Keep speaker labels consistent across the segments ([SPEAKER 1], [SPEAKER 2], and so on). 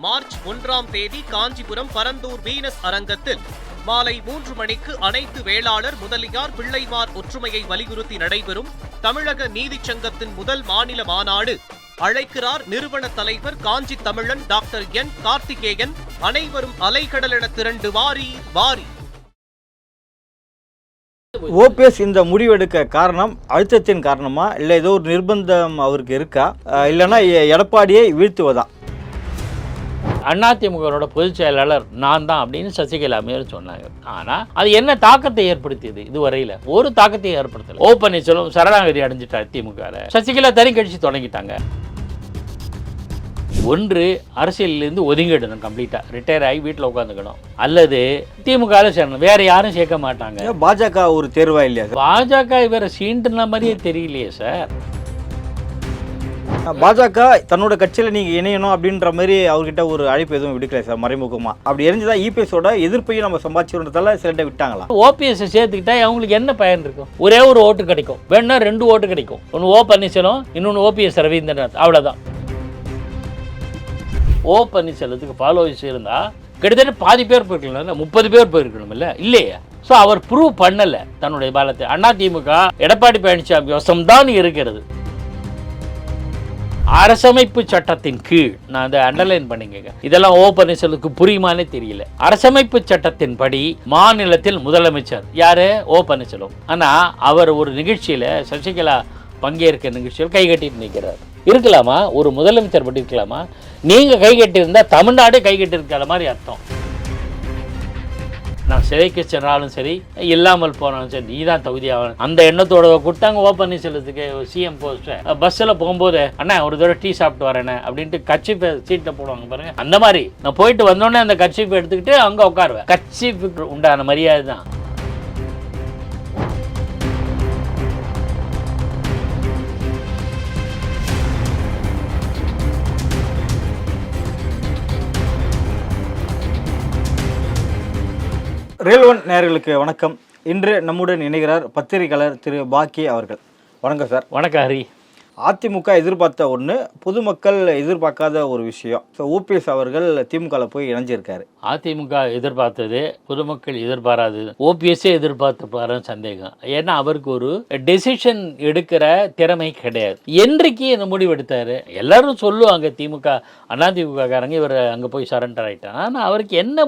[SPEAKER 1] March 1ஆம் தேதி Kanchipuram Parandur Venus அரங்கத்தில் மாலை 3 மணிக்கு அனைத்து வேளாளர் முதலியார் பிள்ளைமார் ஒற்றுமையை வலியுறுத்தி நடைபெறும் தமிழக நீதிச் சங்கத்தின் முதல் மாநில மாநாடு. அழைக்கிறார் நிறுவன தலைவர் காஞ்சி தமிழன் டாக்டர் என் கார்த்திகேயன். அனைவரும் அலைக்கடலென திரண்டு வாரி வாரி.
[SPEAKER 2] ஓபிஎஸ் இந்த முடிவெடுக்க காரணம் அழுத்தத்தின் காரணமா, இல்லை ஏதோ ஒரு நிர்பந்தம் அவருக்கு இருக்கா, இல்லைன்னா எடப்பாடியை வீழ்த்துவதா?
[SPEAKER 3] அதிமுகவோட பொதுச் செயலாளர் நான் தான் அப்படின்னு சசிகலா மேயர் சொன்னாங்க. ஆனால் அது என்ன தாக்கத்தை ஏற்படுத்தியது? இதுவரையில் ஒரு தாக்கத்தையும் ஏற்படுத்தலை. ஓ பன்னீர்செல்வம் சரணாகதி அடைஞ்சிட்டார் திமுக. சசிகலா தனி கட்சி தொடங்கிட்டாங்க. ஒன்று அரசியலிருந்து ஒதுங்கிடணும், கம்ப்ளீட்டாக ரிட்டையர் ஆகி வீட்டில் உட்காந்துக்கணும், அல்லது திமுகவில் சேரணும். வேற யாரும் சேர்க்க மாட்டாங்க.
[SPEAKER 2] பாஜக ஒரு தேர்வா இல்லையா சார்?
[SPEAKER 3] பாஜக இவரை சீண்டுன மாதிரியே தெரியலையே சார்.
[SPEAKER 2] பாஜக தன்னோட கட்சியில் நீங்கள் இணையணும் அப்படின்ற மாதிரி அவர்கிட்ட ஒரு அழைப்பு எதுவும் விடுக்கல சார் மறைமுகமாக. அப்படி எரிஞ்சுதான் இபிஎஸோட எதிர்ப்பையும் நம்ம சம்பாதிச்சுன்றதால சிலர்கிட்ட விட்டாங்களா?
[SPEAKER 3] ஓபிஎஸ் சேர்த்துக்கிட்டா அவங்களுக்கு என்ன பயன் இருக்கும்? ஒரே ஒரு ஓட்டு கிடைக்கும், வேணா 2 ஓட்டு கிடைக்கும். ஒன்று ஓ பன்னீர்செல்வம், இன்னொன்று ஓபிஎஸ் ரவீந்திரநாத், அவ்வளோதான். ஓ பன்னீர்செல்வத்துக்கு ஃபாலோவர்ஸ் இருந்தால் கிட்டத்தட்ட பாதி பேர் போயிருக்கணும், 30 பேர் போயிருக்கணும் இல்லையே. ஸோ அவர் ப்ரூவ் பண்ணலை தன்னுடைய பலத்தை. அதிமுக எடப்பாடி பழனிசாமி வசம்தான் இருக்கிறது. அரசமைப்பு சட்டத்தின் கீழ், நான் அதை அண்டர்லைன் பண்ணிக்கங்க, இதெல்லாம் ஓ பன்னீர்செல்வத்துக்கு புரியுமானே தெரியல. அரசமைப்பு சட்டத்தின் படி மாநிலத்தில் முதலமைச்சர் யாரு? ஓ பன்னீர்செல்வம். ஆனால் அவர் ஒரு நிகழ்ச்சியில் சசிகலா பங்கேற்க நிகழ்ச்சியில் கை கட்டிட்டு நிற்கிறார். இருக்கலாமா? ஒரு முதலமைச்சர் பற்றி இருக்கலாமா? நீங்கள் கை கட்டியிருந்தால் தமிழ்நாடு கை கட்டியிருக்கிற மாதிரி அர்த்தம். நான் சிறைக்கு சென்றாலும் சரி, இல்லாமல் போனாலும் சரி, நீ தான் தகுதியாகணும் அந்த எண்ணத்தோட கொடுத்தாங்க ஓ பன்னீர்செல்வத்துக்கு சிஎம் போஸ்ட்டை. பஸ்ஸில் போகும்போது அண்ணா ஒரு தடவை டீ சாப்பிட்டு வரேண்ணே அப்படின்ட்டு கட்சிப்பை சீட்டில் போடுவாங்க பாருங்க. அந்த மாதிரி நான் போயிட்டு வந்தோடனே அந்த கட்சிப்பை எடுத்துக்கிட்டு அங்கே உட்காருவேன். கட்சிப்புக்கு உண்டான மரியாதை தான்.
[SPEAKER 2] ரியல் ஒன் நேயர்களுக்கு வணக்கம். இன்று நம்முடன் இணைகிறார் பத்திரிகையாளர் திரு பாக்கி அவர்கள். வணக்கம் சார்.
[SPEAKER 3] வணக்கம் ஹரி.
[SPEAKER 2] அதிமுக எதிர்பார்த்த ஒன்று, பொதுமக்கள் எதிர்பார்க்காத ஒரு விஷயம். ஸோ ஓபிஎஸ் அவர்கள் திமுகவில் போய் இணைஞ்சிருக்காரு.
[SPEAKER 3] அதிமுக எதிர்பார்த்தது, பொதுமக்கள் எதிர்பாராதது, ஓபிஎஸ்ஸே எதிர்பார்த்துப்பாருன்னு சந்தேகம். ஏன்னா அவருக்கு ஒரு டெசிஷன் எடுக்கிற திறமை கிடையாது. என்றைக்கு இந்த முடிவு எடுத்தாரு? எல்லாரும் சொல்லுவாங்க திமுக அதிமுக காரங்க இவர் அங்கே போய் சரண்டர் ஆகிட்டாங்க. ஆனால் அவருக்கு என்ன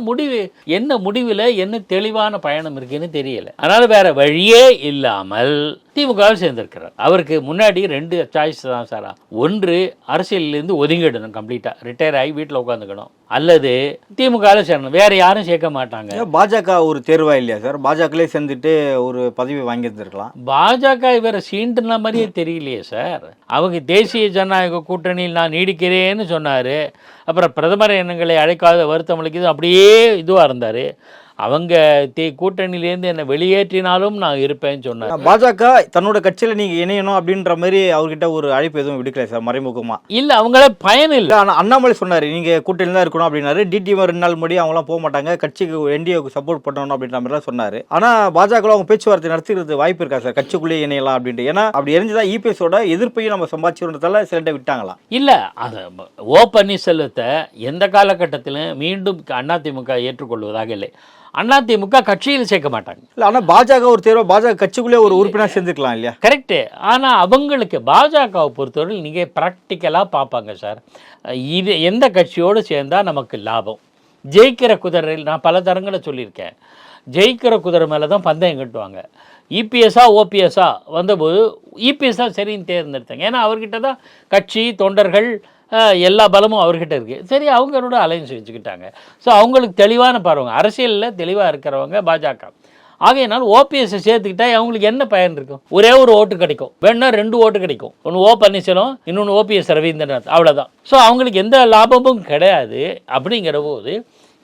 [SPEAKER 3] முடிவில் என்ன தெளிவான பயணம் இருக்குன்னு தெரியல. அதனால வேற வழியே இல்லாமல் திமுகவில் சேர்ந்திருக்கிறார். அவருக்கு முன்னாடி 2 சாய்ஸ் தான் சார். ஒன்று அரசியலிருந்து ஒதுங்கிடணும், கம்ப்ளீட்டாக ரிட்டையர் ஆகி வீட்டில் உட்காந்துக்கணும், அல்லது திமுகவில் சேரணும். வேற யாரும் சேர்க்க மாட்டாங்க.
[SPEAKER 2] பாஜக ஒரு தேர்வா இல்லையா சார்? பாஜகலே சேர்ந்துட்டு ஒரு பதவி வாங்கியிருந்திருக்கலாம்.
[SPEAKER 3] பாஜக இவரை சீண்டுன மாதிரியே தெரியலையே சார். அவங்க தேசிய ஜனநாயக கூட்டணியில் நான் நீடிக்கிறேன்னு சொன்னார். அப்புறம் பிரதமர் எண்ணங்களை அழைக்காத வருத்தம் அளிக்குது, அப்படியே இதுவாக இருந்தார். அவங்க கூட்டணியிலேருந்து என்னை வெளியேற்றினாலும் நான் இருப்பேன்னு சொன்னார்.
[SPEAKER 2] பாஜக தன்னோட கட்சியில் நீங்கள் இணையணும் அப்படின்ற மாதிரி அவர்கிட்ட ஒரு அழைப்பு எதுவும் விடுக்கல சார் மறைமுகமாக?
[SPEAKER 3] இல்லை, அவங்களே பயன் இல்லை.
[SPEAKER 2] ஆனால் அண்ணாமலை சொன்னார் நீங்கள் கூட்டணியில் தான் இருக்கணும் அப்படின்னாரு. டிடிஎம் 2 நாள் முன்னாடி அவங்களாம் போக மாட்டாங்க, கட்சிக்கு என்டிஏக்கு சப்போர்ட் பண்ணணும் அப்படின்ற மாதிரிலாம் சொன்னார். ஆனால் பாஜக அவங்க பேச்சுவார்த்தை நடத்துகிறது வாய்ப்பு இருக்கா சார் அதிமுகக்குள்ளே இணையலாம் அப்படின்ட்டு? ஏன்னா அப்படி எரிஞ்சுதான் இபிஎஸோட எதிர்ப்பையும் நம்ம சம்பாதிச்சுன்றதால சிலர்கிட்ட விட்டாங்களா?
[SPEAKER 3] இல்லை, அது ஓ பன்னீர்செல்வத்தை எந்த காலகட்டத்திலும் மீண்டும் அதிமுக ஏற்றுக்கொள்வதாக இல்லை. அதிமுக கட்சியில் சேர்க்க மாட்டாங்க. இல்லை, ஆனால் பாஜக ஒரு தேர்வு, பாஜக கட்சிக்குள்ளே ஒரு உறுப்பினர் சேர்ந்துக்கலாம் இல்லையா? கரெக்டு. ஆனால் அவங்களுக்கு பாஜகவை பொறுத்தவரை நீங்கள் ப்ராக்டிக்கலாக பார்ப்பாங்க சார். இது எந்த கட்சியோடு சேர்ந்தால் நமக்கு லாபம்? ஜெயிக்கிற குதிரையில் நான் பல தரங்களை சொல்லியிருக்கேன். ஜெயிக்கிற குதிரை மேலே தான் பந்தயம் கட்டுவாங்க. இபிஎஸ்ஸா ஓபிஎஸ்ஸா வந்தபோது இபிஎஸ் தான் சரின்னு தேர்ந்தெடுத்தாங்க. ஏன்னா அவர்கிட்ட தான் கட்சி தொண்டர்கள் எல்லா பலமும் அவர்கிட்ட இருக்குது. சரி, அவங்களோட அலைன்ஸ் வச்சுக்கிட்டாங்க. ஸோ அவங்களுக்கு தெளிவான பார்வைங்க, அரசியலில் தெளிவாக இருக்கிறவங்க பாஜக. ஆகையினால் ஓபிஎஸ்ஸை சேர்த்துக்கிட்டா அவங்களுக்கு என்ன பயன் இருக்கும்? ஒரே ஒரு ஓட்டு கிடைக்கும், வேணா 2 ஓட்டு கிடைக்கும். ஒன்று ஓ பன்னீர்செல்வம், இன்னொன்று ஓபிஎஸ் ரவீந்திரநாத், அவ்வளோதான். ஸோ அவங்களுக்கு எந்த லாபமும் கிடையாது. அப்படிங்கிற போது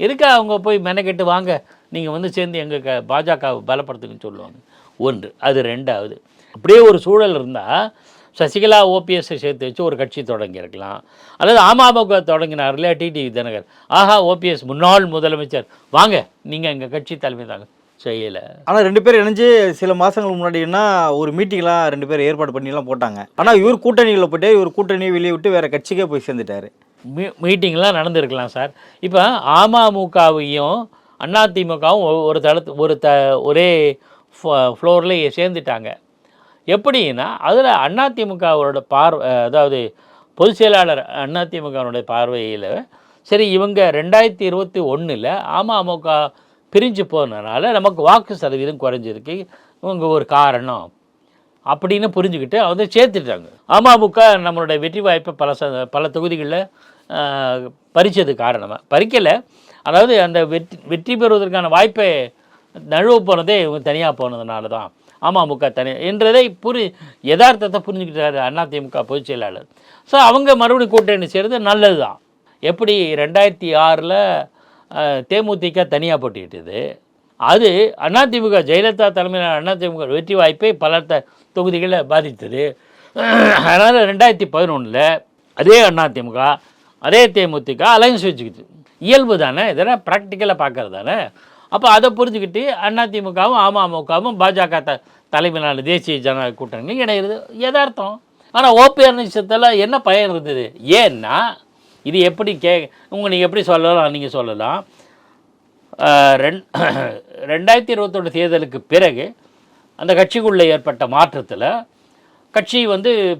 [SPEAKER 3] எதுக்கு அவங்க போய் மெனக்கெட்டு வாங்க நீங்கள் சேர்ந்து எங்கள் பாஜக பலப்படுத்துக்குன்னு சொல்லுவாங்க. ஒன்று அது. 2வது, அப்படியே ஒரு சூழல் இருந்தால் சசிகலா ஓபிஎஸ்ஸை சேர்த்து வச்சு ஒரு கட்சி தொடங்கியிருக்கலாம். அல்லது அமமுக தொடங்கினார் இல்லையா டிடிவி தினகர், ஆஹா ஓபிஎஸ் முன்னாள் முதலமைச்சர் வாங்க நீங்கள் எங்கள் கட்சி தலைமை தாங்க, செய்யலை.
[SPEAKER 2] ஆனால் 2 பேர் இணைஞ்சு சில மாதங்களுக்கு முன்னாடின்னா ஒரு மீட்டிங்லாம் 2 பேர் ஏற்பாடு பண்ணிலாம் போட்டாங்க. ஆனால் இவர் கூட்டணிகளில் போய்ட்டு இவர் கூட்டணியை வெளியே விட்டு வேறு கட்சிக்கே போய் சேர்ந்துட்டார்.
[SPEAKER 3] மீட்டிங்லாம் நடந்திருக்கலாம் சார். இப்போ அமமுகவையும் அதிமுகவும் ஒரே ஃப்ளோரில் சேர்ந்துட்டாங்க. எப்படின்னா அதில் அதிமுகவோட அதாவது பொதுச் செயலாளர் அதிமுகவுடைய பார்வையில் சரி இவங்க 2021 அமமுக பிரிஞ்சு போனதுனால நமக்கு வாக்கு சதவீதம் குறைஞ்சிருக்கு, இவங்க ஒரு காரணம் அப்படின்னு புரிஞ்சுக்கிட்டு அதை சேர்த்துட்டாங்க. அமமுக நம்மளுடைய வெற்றி வாய்ப்பை பல தொகுதிகளில் பறித்தது காரணமாக பறிக்கலை, அதாவது அந்த வெற்றி பெறுவதற்கான வாய்ப்பை நழுவ போனதே இவங்க தனியாக போனதுனால தான் அமமுக என்றதை யதார்த்தத்தை புரிஞ்சுக்கிட்டாரு அதிமுக பொதுச் செயலாளர். ஸோ அவங்க மறுபடியும் கூட்டணி சேர்ந்து நல்லது தான். எப்படி 2006 தேமுதிக தனியாக போட்டிக்கிட்டது, அது அதிமுக ஜெயலலிதா தலைமையிலான அதிமுக வெற்றி வாய்ப்பை பல தொகுதிகளில் பாதித்தது. அதனால் 2011 அதே அதிமுக அதே தேமுதிக அலைன்ஸ் வச்சுக்கிது. இயல்பு தானே, இதெல்லாம் ப்ராக்டிக்கலாக பார்க்கறது தானே. அப்போ அதை புரிஞ்சுக்கிட்டு அதிமுகவும் அமமுகவும் பாஜக தலைமையிலான தேசிய ஜனநாயக கூட்டணி இணையிறது யதார்த்தம். ஆனால் ஓபிஆர் என்ன பயன் இருந்தது? ஏன்னா இது எப்படி நீங்கள் எப்படி சொல்லலாம், நீங்கள் சொல்லலாம் 2021 தேர்தலுக்கு பிறகு அந்த கட்சிக்குள்ளே ஏற்பட்ட மாற்றத்தில் கட்சி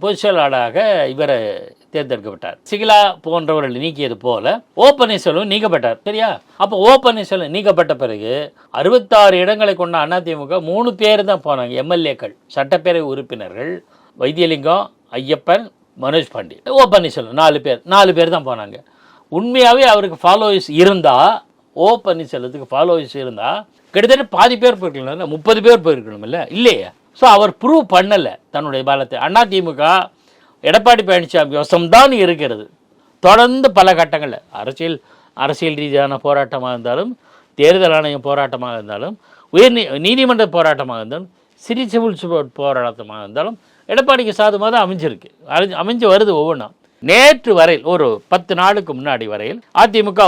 [SPEAKER 3] பொதுச் செயலாளராக இவரை தேர்ந்தெடுக்கப்பட்டார். சிகிலா போன்றவர்கள் நீக்கியது போல ஓ பன்னீர்செல்வம் நீக்கப்பட்டார். சரியா? அப்போ ஓ பன்னீர்செல்வம் நீக்கப்பட்ட பிறகு 66 இடங்களை கொண்ட அதிமுக 3 பேர் தான் போனாங்க. எம்எல்ஏக்கள், சட்டப்பேரவை உறுப்பினர்கள் வைத்தியலிங்கம், ஐயப்பன், மனோஜ் பாண்டி, ஓ பன்னீர்செல்வம் 4 பேர் தான் போனாங்க. உண்மையாகவே அவருக்கு ஃபாலோவர்ஸ் இருந்தால், ஓ பன்னீர்செல்வத்துக்கு ஃபாலோவர்ஸ் இருந்தால் கிட்டத்தட்ட பாதி பேர் போயிருக்கணும், 30 பேர் போயிருக்கணும் இல்லையா? ஸோ அவர் ப்ரூவ் பண்ணலை தன்னுடைய பலத்தை. அதிமுக எடப்பாடி பழனிசாமி வசம்தான் இருக்கிறது. தொடர்ந்து பல கட்டங்களில் அரசியல் ரீதியான போராட்டமாக இருந்தாலும், தேர்தல் ஆணையம் போராட்டமாக இருந்தாலும், நீதிமன்ற போராட்டமாக இருந்தாலும், சிவில் போராட்டமாக இருந்தாலும் எடப்பாடிக்கு சாதமாக தான் அமைஞ்சு வருது ஒவ்வொன்றா. நேற்று வரையில் ஒரு 10 நாளுக்கு முன்னாடி வரையில் அதிமுக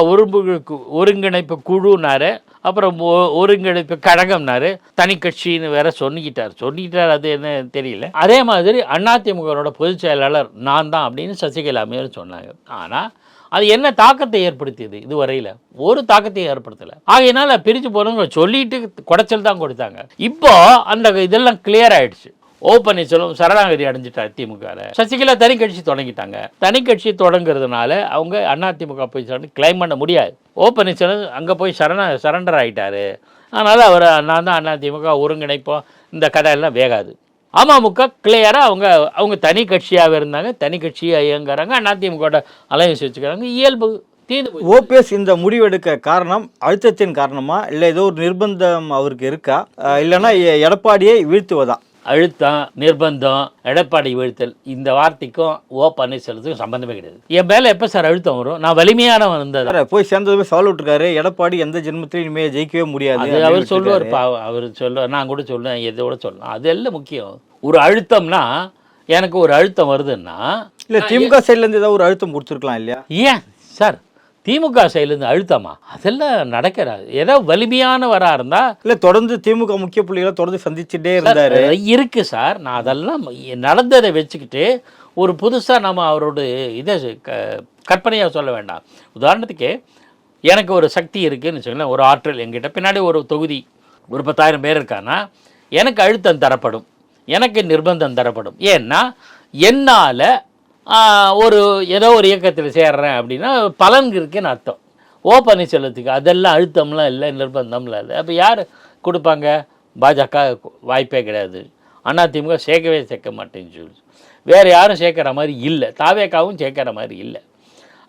[SPEAKER 3] ஒருங்கிணைப்பு குழுனாரு, அப்புறம் ஒருங்கிணைப்பு கழகம்னாரு, தனி கட்சின்னு வேற சொல்லிக்கிட்டார். அது என்ன தெரியல. அதே மாதிரி அதிமுகவோட பொதுச் செயலாளர் நான் தான் அப்படின்னு சசிகலா மேலே சொன்னாங்க. ஆனால் அது என்ன தாக்கத்தை ஏற்படுத்தியது? இதுவரையில் ஒரு தாக்கத்தையும் ஏற்படுத்தலை. ஆகையினால பிரித்து போகிறவங்க சொல்லிட்டு குடைச்சல் தான் கொடுத்தாங்க. இப்போ அந்த இதெல்லாம் கிளியர் ஆயிடுச்சு. ஓ பன்னீர்செல்வம் சரணாகதி அடைஞ்சிட்டார் திமுகவில். சசிகலா தனி கட்சி தொடங்கிட்டாங்க. தனி கட்சி தொடங்குறதுனால அவங்க அதிமுக போய் கிளைம் பண்ண முடியாது. ஓ பன்னீர்செல்வம் அங்கே போய் சரண்டர் ஆகிட்டாரு. அதனால் அவர் நான் தான் அதிமுக ஒருங்கிணைப்போம், இந்த கதையெல்லாம் வேகாது. அமமுக கிளியராக அவங்க தனி கட்சியாக இருந்தாங்க, தனி கட்சியாக இயங்குறாங்க, அதிமுக அலையன்ஸ் வச்சுக்கிறாங்க. இயல்பு
[SPEAKER 2] ஓபிஎஸ் இந்த முடிவெடுக்க காரணம் அழுத்தத்தின் காரணமா, இல்லை ஏதோ ஒரு நிர்பந்தம் அவருக்கு இருக்கா, இல்லைன்னா எடப்பாடியை வீழ்த்துவதா?
[SPEAKER 3] அழுத்தம், நிர்பந்தம், எடப்பாடி வீழ்த்தல், இந்த வார்த்தைக்கும் ஓ பன்னீர்செல்வத்துக்கும் சம்பந்தமே கிடையாது. என் மேலே எப்போ சார் அழுத்தம் வரும்? நான் வலிமையானவன் இருந்தது.
[SPEAKER 2] போய் சேர்ந்ததுமே சவால் விட்டுருக்காரு, எடப்பாடி எந்த ஜென்மத்திலையும் இனிமேல் ஜெயிக்கவே முடியாது
[SPEAKER 3] அவர் சொல்லுவார். அவர் சொல்லுவார், நான் கூட சொல்லுவேன், எதோட சொல்லலாம். அதெல்லாம் முக்கியம். ஒரு அழுத்தம்னா, எனக்கு ஒரு அழுத்தம் வருதுன்னா,
[SPEAKER 2] இல்லை திமுக சைட்லேருந்து ஏதாவது ஒரு அழுத்தம் கொடுத்துருக்கலாம் இல்லையா? ஏன்
[SPEAKER 3] சார் திமுக சைட்லேருந்து அழுத்தமா? அதெல்லாம் நடக்கிறாது. ஏதோ வலிமையானவராக இருந்தால் இல்லை, தொடர்ந்து திமுக முக்கிய புள்ளிகளை தொடர்ந்து சந்திச்சுட்டே இருந்தார் இருக்குது சார். நான் அதெல்லாம் நடந்ததை வச்சுக்கிட்டு ஒரு புதுசாக நம்ம அவரோட இதை கற்பனையாக சொல்ல வேண்டாம். உதாரணத்துக்கு எனக்கு ஒரு சக்தி இருக்குதுன்னு வச்சுக்கோங்களேன், ஒரு ஆற்றல் என்கிட்ட, பின்னாடி ஒரு தொகுதி ஒரு 10,000 பேர் இருக்கான்னா எனக்கு அழுத்தம் தரப்படும், எனக்கு நிர்பந்தம் தரப்படும். ஏன்னா என்னால் ஏதோ ஒரு இயக்கத்தில் சேர்றேன் அப்படின்னா பலன் இருக்குன்னு அர்த்தம். ஓ பன்னீர்செல்வத்துக்கு அதெல்லாம் அழுத்தம்லாம் இல்லை, நிர்பந்தம்லாம் இல்லை. அப்போ யார் கொடுப்பாங்க? பாஜக வாய்ப்பே கிடையாது. அதிமுக சேர்க்க மாட்டேன்னு சொல்லி வேறு யாரும் சேர்க்குற மாதிரி இல்லை, தாவேக்காவும் சேர்க்குற மாதிரி இல்லை.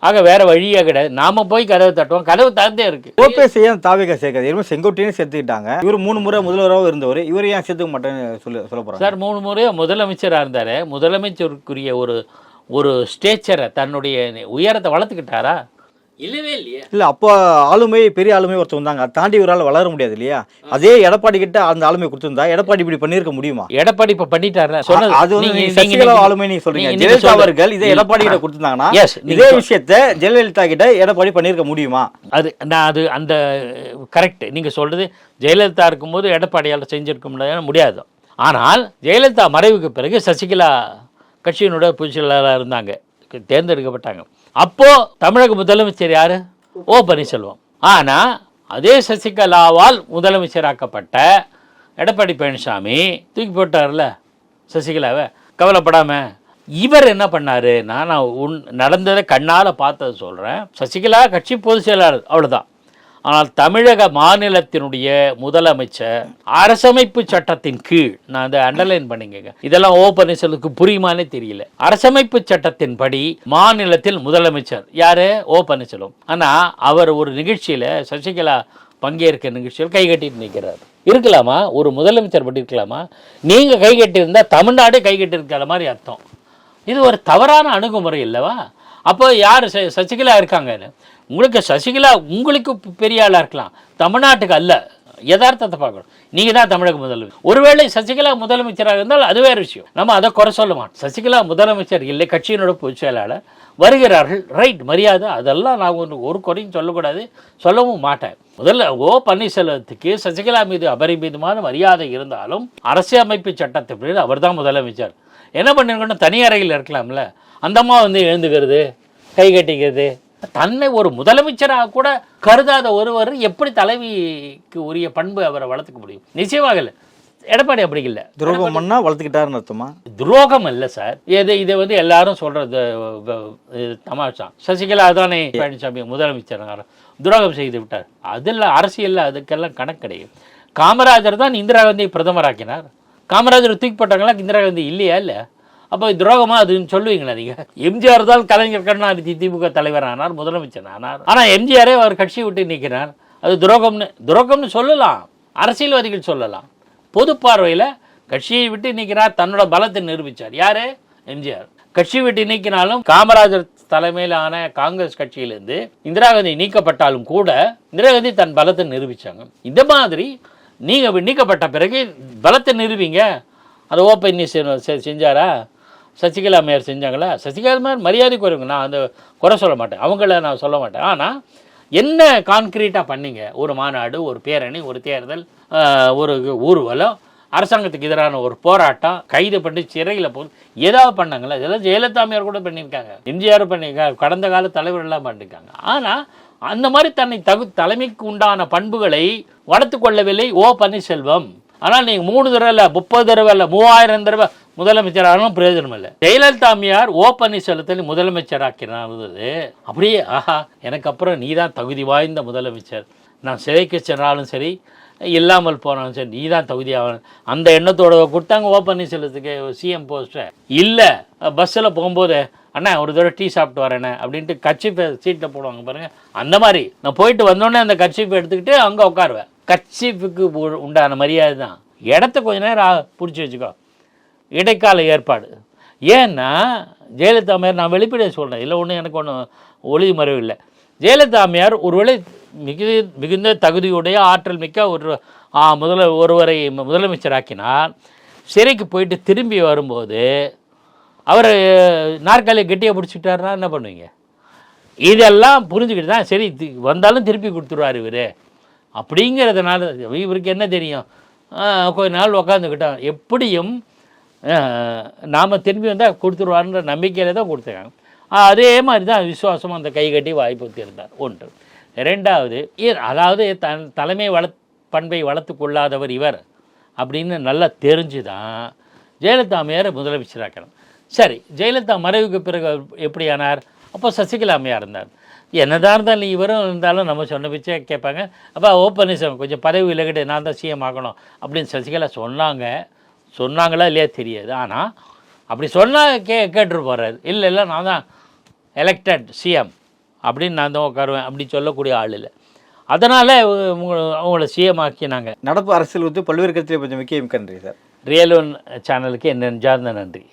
[SPEAKER 3] ஆக வேறு வழியே கிடையாது. நாம் போய் கதவை தட்டுவோம், கதவு திறந்தே இருக்குது.
[SPEAKER 2] ஓபிஎஸ் ஏன் தாவேக்கா சேர்க்காது? இனிமேல் செங்கோட்டையும் சேர்த்துக்கிட்டாங்க. இவர் 3 முறை முதல்வராக இருந்தவர், இவர் ஏன் சேர்த்துக்க மாட்டேன்னு சொல்ல போகிறாங்க
[SPEAKER 3] சார். 3 முறையாக முதலமைச்சராக இருந்தார். முதலமைச்சருக்குரிய ஒரு ஸ்டேச்சரை, தன்னுடைய உயரத்தை வளர்த்துக்கிட்டாரா? இல்லவே இல்லையா?
[SPEAKER 2] இல்லை, அப்போ ஆளுமை பெரிய ஆளுமை ஒருத்தர் வந்தாங்க, அதை தாண்டி இவரால் வளர முடியாது இல்லையா? அதே எடப்பாடி கிட்ட அந்த ஆளுமை கொடுத்துருந்தா எடப்பாடி இப்படி பண்ணியிருக்க முடியுமா?
[SPEAKER 3] எடப்பாடி இப்போ பண்ணிட்டாரு.
[SPEAKER 2] அது சசிகலா ஆளுமை நீங்க சொல்றீங்க. ஜெயலலிதா அவர்கள் இதை எடப்பாடி கிட்ட கொடுத்துருந்தாங்கன்னா இதே விஷயத்த ஜெயலலிதா கிட்ட எடப்பாடி பண்ணியிருக்க முடியுமா?
[SPEAKER 3] அது அந்த கரெக்ட். நீங்க சொல்றது ஜெயலலிதா இருக்கும்போது எடப்பாடியால் செஞ்சிருக்க முடியாது. ஆனால் ஜெயலலிதா மறைவுக்கு பிறகு சசிகலா கட்சியினோட பொதுச் செயலாளராக இருந்தாங்க, தேர்ந்தெடுக்கப்பட்டாங்க. அப்போ தமிழக முதலமைச்சர் யாரு? ஓ பன்னீர்செல்வம். ஆனா அதே சசிகலாவால் முதலமைச்சராக்கப்பட்ட எடப்பாடி பழனிசாமி தூக்கி போட்டார்ல சசிகலாவை. கவலைப்படாம இவர் என்ன பண்ணாரு? நான் நடந்ததை கண்ணால் பார்த்ததை சொல்கிறேன். சசிகலா கட்சி பொதுச் செயலாளர், அவ்வளோதான். ஆனால் தமிழக மாநிலத்தினுடைய முதலமைச்சர் அரசமைப்பு சட்டத்தின் கீழ், நான் அதை அண்டர்லைன் பண்ணிக்கங்க, இதெல்லாம் ஓ பன்னீர்செல்வத்துக்கு புரியுமானே தெரியல. அரசமைப்பு சட்டத்தின் படி மாநிலத்தில் முதலமைச்சர் யாரு? ஓ பன்னீர்செல்வம். ஆனால் அவர் ஒரு நிகழ்ச்சியில், சசிகலா பங்கேற்க நிகழ்ச்சியில் கை கட்டிட்டு நிற்கிறார். இருக்கலாமா? ஒரு முதலமைச்சர் பற்றி இருக்கலாமா? நீங்கள் கை கட்டியிருந்தால் தமிழ்நாடே கை கட்டியிருக்கிற மாதிரி அர்த்தம். இது ஒரு தவறான அணுகுமுறை இல்லவா? அப்போ யார் சசிகலா இருக்காங்க? உங்களுக்கு சசிகலா உங்களுக்கு பெரிய ஆளாக இருக்கலாம், தமிழ்நாட்டுக்கு அல்ல. யதார்த்தத்தை பார்க்கணும். நீங்கள் தான் தமிழக முதலமைச்சர். ஒருவேளை சசிகலா முதலமைச்சராக இருந்தால் அது வேறு விஷயம், நம்ம அதை குறை சொல்ல மாட்டோம். சசிகலா முதலமைச்சர் இல்லை, கட்சியினோட பொதுச் செயலாளர் வருகிறார்கள், ரைட், மரியாதை, அதெல்லாம் நான் ஒரு குறையும் சொல்லக்கூடாது, சொல்லவும் மாட்டேன். முதல்ல ஓ பன்னீர்செல்வத்துக்கு சசிகலா மீது அபரிமிதமான மரியாதை இருந்தாலும் அரசியலமைப்பு சட்டத்தை அவர் தான் முதலமைச்சர். என்ன பண்ணிருக்கணும்? தனி அறையில் இருக்கலாம்ல. அந்த அம்மா எழுந்துக்கிறது, கை கட்டிக்கிறது. தன்னை ஒரு முதலமைச்சராக கூட கருதாத ஒருவர் எப்படி தலைவிக்கு உரிய பண்பு அவரை வளர்த்துக்க முடியும்? நிச்சயமாக இல்லை. எடப்பாடி அப்படி இல்லை.
[SPEAKER 2] துரோகம் பண்ணா வளர்த்துக்கிட்டாருன்னு அர்த்தமா?
[SPEAKER 3] துரோகம் இல்லை சார். இதை எல்லாரும் சொல்றது தமாஷா. சசிகலா தானே பழனிசாமி முதலமைச்சர் துரோகம் செய்து விட்டார். அதில் அரசியல் அதுக்கெல்லாம் கணக்கு கிடையாது. காமராஜர் தான் இந்திரா காந்தியை பிரதமராக்கினார். காமராஜர் தூக்கி போட்டாங்களா? இந்திரா காந்தி இல்லையா? இல்லை. அப்போ துரோகமா அதுன்னு சொல்லுவீங்களா நீங்கள்? எம்ஜிஆர் தான் கலைஞர் கருணாநிதி திமுக தலைவர் ஆனார், முதலமைச்சர் ஆனார். ஆனால் எம்ஜிஆரே அவர் கட்சி விட்டு நிற்கிறார். அது துரோகம்னு சொல்லலாம், அரசியல்வாதிகள் சொல்லலாம். பொது பார்வையில் கட்சியை விட்டு நீக்கிறார், தன்னோட பலத்தை நிரூபித்தார். யாரு? எம்ஜிஆர். கட்சி விட்டு நீக்கினாலும் காமராஜர் தலைமையிலான காங்கிரஸ் கட்சியிலிருந்து இந்திரா காந்தி நீக்கப்பட்டாலும் கூட இந்திரா காந்தி தன் பலத்தை நிரூபித்தாங்க. இந்த மாதிரி நீங்கள் நீக்கப்பட்ட பிறகு பலத்தை நிரூபிங்க. அதை ஓ பன்னீர்செல்வம் செஞ்சாரா? சசிகலா அம்மையார் செஞ்சாங்களா? சசிகலா அம்மையார் மரியாதை குறைவுங்க, நான் அந்த குறை சொல்ல மாட்டேன், அவங்கள நான் சொல்ல மாட்டேன். ஆனால் என்ன கான்கிரீட்டாக பண்ணீங்க? ஒரு மாநாடு, ஒரு பேரணி, ஒரு தேர்தல், ஒரு ஊர்வலம், அரசாங்கத்துக்கு எதிரான ஒரு போராட்டம், கைது பண்ணி சிறையில் போய் ஏதாவது பண்ணாங்களா? இதெல்லாம் ஜெயலலிதா அம்மையார் கூட பண்ணியிருக்காங்க, எம்ஜிஆர் பண்ணியிருக்காங்க, கடந்த கால தலைவர்கள்லாம் பண்ணியிருக்காங்க. ஆனால் அந்த மாதிரி தன்னை தலைமைக்கு உண்டான பண்புகளை வளர்த்து கொள்ளவில்லை ஓ பன்னீர்செல்வம். ஆனால் நீங்கள் 3 தடவை இல்லை, 30 தடவை இல்லை, 3000 தடவை முதலமைச்சரானாலும் பிரயோஜனம் இல்லை. ஜெயலலிதா அம்மையார் ஓ பன்னீர்செல்வத்தை முதலமைச்சராக்கினது அப்படியே, ஆஹா, எனக்கு அப்புறம் நீ தான் தகுதி வாய்ந்த முதலமைச்சர், நான் சிறைக்கு சென்றாலும் சரி, இல்லாமல் போனாலும் சரி, நீ தான் தகுதியாக, அந்த எண்ணத்தோட கொடுத்தாங்க ஓ பன்னீர்செல்வத்துக்கு சிஎம் போஸ்ட்டை. இல்லை, பஸ்ஸில் போகும்போது அண்ணா ஒரு தடவை டீ சாப்பிட்டு வரேண்ணே அப்படின்ட்டு கட்சிப்பை சீட்டில் போடுவாங்க பாருங்கள். அந்த மாதிரி நான் போயிட்டு வந்தோடனே அந்த கட்சிப்பை எடுத்துக்கிட்டு அங்கே உட்காருவேன். கட்சிப்புக்கு உண்டான மரியாதை தான். இடத்த கொஞ்ச நேரம் பிடிச்சி வச்சுக்கோ, இடைக்கால ஏற்பாடு. ஏன்னா ஜெயலலிதா அம்மையார், நான் வெளிப்படையாக சொல்கிறேன், இல்லை ஒன்றும் எனக்கு ஒன்றும் ஒளி மறைவு இல்லை. ஜெயலலிதா அம்மையார் ஒருவேளை மிகுந்த தகுதியுடைய ஆற்றல் மிக்க ஒருவரை முதலமைச்சராக்கினார். சிறைக்கு போயிட்டு திரும்பி வரும்போது அவர் நாற்காலியை கெட்டியாக பிடிச்சிட்டாருன்னா என்ன பண்ணுவீங்க? இதெல்லாம் புரிஞ்சுக்கிட்டு தான் சரி வந்தாலும் திருப்பி கொடுத்துருவார் இவர் அப்படிங்கிறதுனால. இவருக்கு என்ன தெரியும், கொஞ்ச நாள் உக்காந்துக்கிட்டோம், எப்படியும் நாம் திரும்பி வந்தால் கொடுத்துருவாருன்ற நம்பிக்கையில் தான் கொடுத்துருக்காங்க. அதே மாதிரி தான் விசுவாசமாக அந்த கை கட்டி வாய்ப்பு இருந்தார். ஒன்று. ரெண்டாவது, அதாவது தலைமை பண்பை வளர்த்து கொள்ளாதவர் இவர் அப்படின்னு நல்லா தெரிஞ்சு தான் ஜெயலலிதா அம்மையாரை முதலமைச்சராக்கணும். சரி, ஜெயலலிதா மறைவுக்கு பிறகு எப்படி ஆனார்? அப்போ சசிகலா அம்மையார் இருந்தார். என்னதான் இருந்தாலும் இவரும் இருந்தாலும் நம்ம சொன்ன பிச்சை கேட்பாங்க. அப்போ ஓ பன்னீர்செல்வம் கொஞ்சம் பதவி விலகிட்டு நான் தான் சிஎம் ஆகணும் அப்படின்னு சசிகலா சொன்னாங்களா இல்லையா தெரியாது. ஆனால் அப்படி சொன்னால் கேட்டுட்டு போகிறாரு. இல்லை நான் தான் எலெக்டட் சிஎம் அப்படின்னு நான் தான் உட்காருவேன் அப்படி சொல்லக்கூடிய ஆள் இல்லை. அதனால் அவங்கள சிஎம் ஆக்கினாங்க.
[SPEAKER 2] நடப்பு அரசியல் பல்வேறு கட்சியை கொஞ்சம் முக்கியம். நன்றி சார்.
[SPEAKER 3] ரியல் ஒன் சேனலுக்கு என்ன நெஞ்சார்ந்த நன்றி.